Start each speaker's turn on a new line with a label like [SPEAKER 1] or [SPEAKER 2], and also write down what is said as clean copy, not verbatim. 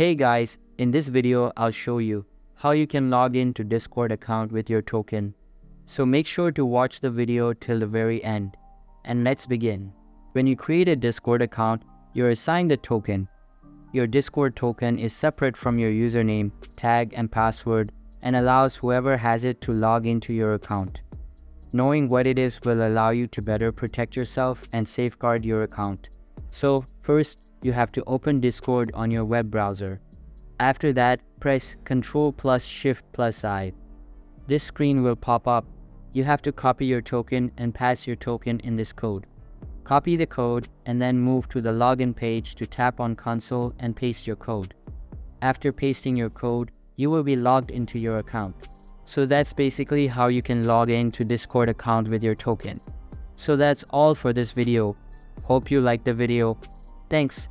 [SPEAKER 1] Hey guys, in this video I'll show you how you can log in to Discord account with your token. So make sure to watch the video till the very end. And let's begin. When you create a Discord account, you're assigned a token. Your Discord token is separate from your username, tag and password and allows whoever has it to log into your account. Knowing what it is will allow you to better protect yourself and safeguard your account. So first, you have to open Discord on your web browser. After that, press Ctrl+Shift+I. This screen will pop up. You have to copy your token and pass your token in this code. Copy the code and then move to the login page to tap on console and paste your code. After pasting your code, you will be logged into your account. So that's basically how you can log in to Discord account with your token. So that's all for this video. Hope you liked the video. Thanks.